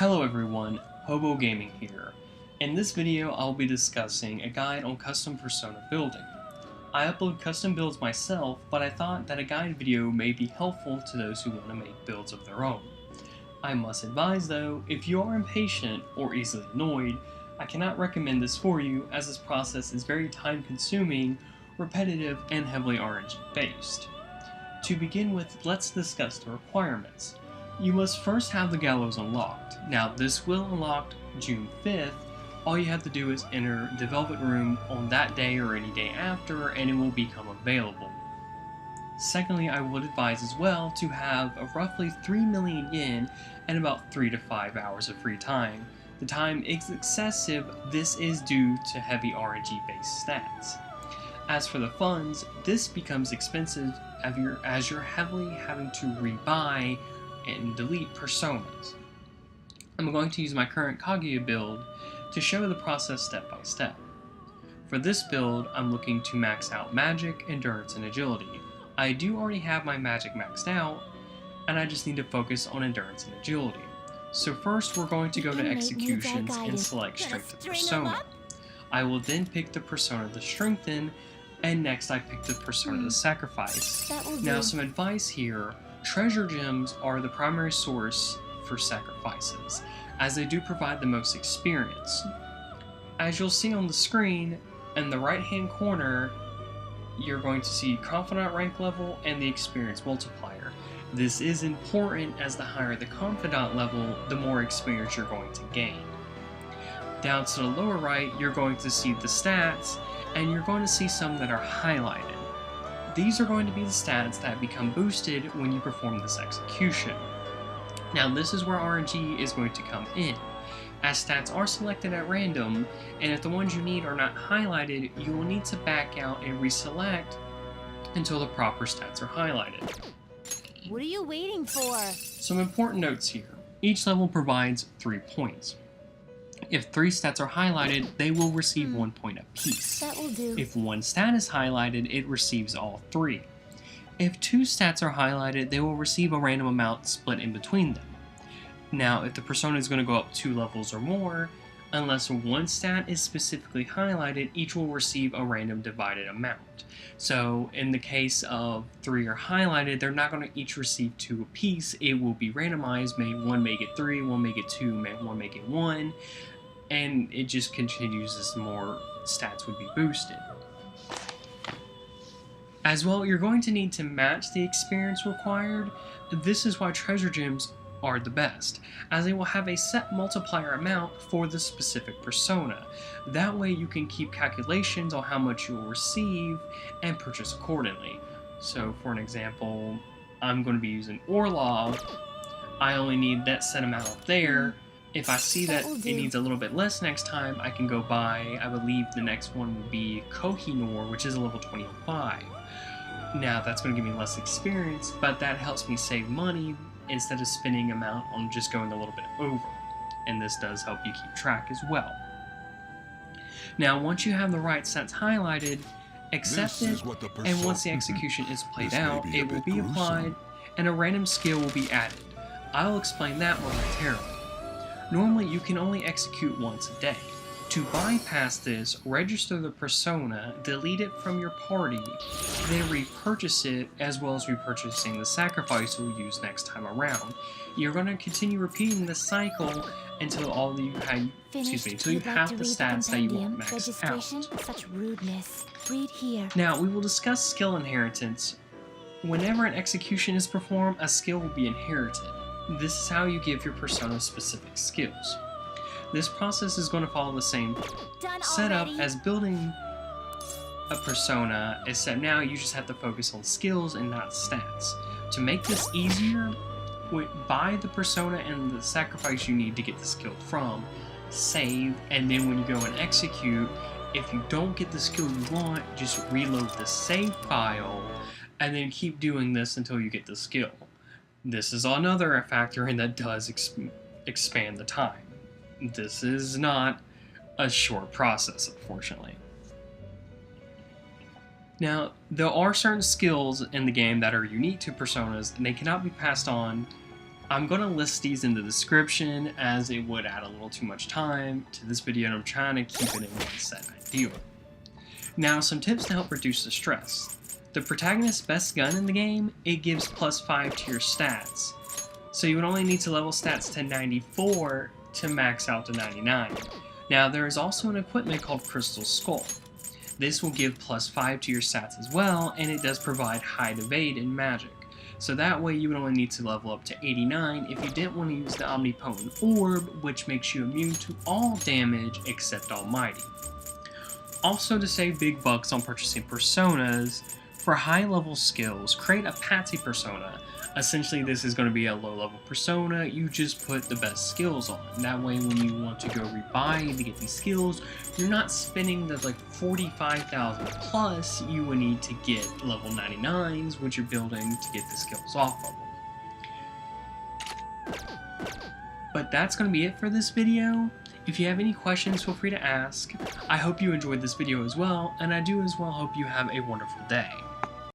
Hello everyone, Hobo Gaming here. In this video I'll be discussing a guide on custom persona building. I upload custom builds myself, but I thought that a guide video may be helpful to those who want to make builds of their own. I must advise though, if you are impatient or easily annoyed, I cannot recommend this for you as this process is very time consuming, repetitive, and heavily RNG based. To begin with, let's discuss the requirements. You must first have the gallows unlocked. Now this will unlock June 5th. All you have to do is enter the Velvet Room on that day or any day after and it will become available. Secondly, I would advise as well to have a roughly 3 million yen and about 3 to 5 hours of free time. The time is excessive, this is due to heavy RNG based stats. As for the funds, this becomes expensive as you're heavily having to rebuy and delete personas. I'm going to use my current Kaguya build to show the process step by step. For this build, I'm looking to max out magic, endurance, and agility. I do already have my magic maxed out, and I just need to focus on endurance and agility. So first we're going to go to executions and select strength of persona. I will then pick the persona to strengthen, and next I pick the persona to sacrifice. Now some advice here. Treasure gems are the primary source for sacrifices, as they do provide the most experience. As you'll see on the screen, in the right hand corner, you're going to see Confidant rank level and the experience multiplier. This is important as the higher the Confidant level, the more experience you're going to gain. Down to the lower right, you're going to see the stats, and you're going to see some that are highlighted. These are going to be the stats that become boosted when you perform this execution. Now this is where RNG is going to come in, as stats are selected at random, and if the ones you need are not highlighted, you will need to back out and reselect until the proper stats are highlighted. What are you waiting for? Some important notes here. Each level provides 3 points. If 3 stats are highlighted, they will receive 1 point apiece. That will do. If 1 stat is highlighted, it receives all 3. If 2 stats are highlighted, they will receive a random amount split in between them. Now, if the persona is going to go up 2 levels or more, unless 1 stat is specifically highlighted, each will receive a random divided amount. So, in the case of 3 are highlighted, they're not going to each receive 2 apiece. It will be randomized. One may get 3, one may get 2, one may get 1. And it just continues as more stats would be boosted. As well, you're going to need to match the experience required. This is why treasure gems are the best, as they will have a set multiplier amount for the specific persona. That way you can keep calculations on how much you will receive and purchase accordingly. So for an example, I'm going to be using Orlov. I only need that set amount up there. If I see that it needs a little bit less next time, I can go buy, I believe the next one will be Kohinoor, which is a level 25. Now that's going to give me less experience, but that helps me save money instead of spending amount on just going a little bit over. And this does help you keep track as well. Now once you have the right sets highlighted, accept it, and once the execution is played out, it will be applied, and a random skill will be added. I'll explain that momentarily. Normally, you can only execute once a day. To bypass this, register the persona, delete it from your party, then repurchase it, as well as repurchasing the sacrifice you'll use next time around. You're going to continue repeating this cycle until you have the stats that you want maxed out. Such rudeness. Read here. Now, we will discuss skill inheritance. Whenever an execution is performed, a skill will be inherited. This is how you give your persona specific skills. This process is going to follow the same setup as building a persona, except now you just have to focus on skills and not stats. To make this easier, buy the persona and the sacrifice you need to get the skill from, save, and then when you go and execute, if you don't get the skill you want, just reload the save file, and then keep doing this until you get the skill. This is another factor and that does expand the time. This is not a short process, unfortunately. Now, there are certain skills in the game that are unique to personas and they cannot be passed on I'm going to list these in the description as it would add a little too much time to this video, and I'm trying to keep it in one set ideal. Now, some tips to help reduce the stress. The protagonist's best gun in the game, it gives +5 to your stats. So you would only need to level stats to 94 to max out to 99. Now, there is also an equipment called Crystal Skull. This will give +5 to your stats as well, and it does provide hide evade in magic. So that way you would only need to level up to 89 if you didn't want to use the Omnipotent Orb, which makes you immune to all damage except Almighty. Also, to save big bucks on purchasing personas, for high level skills, create a Patsy persona. Essentially, this is going to be a low level persona, you just put the best skills on. That way, when you want to go rebuy to get these skills, you're not spending the like 45,000 plus you would need to get level 99s, which you're building to get the skills off of them. But that's going to be it for this video. If you have any questions, feel free to ask. I hope you enjoyed this video as well, and I do as well hope you have a wonderful day.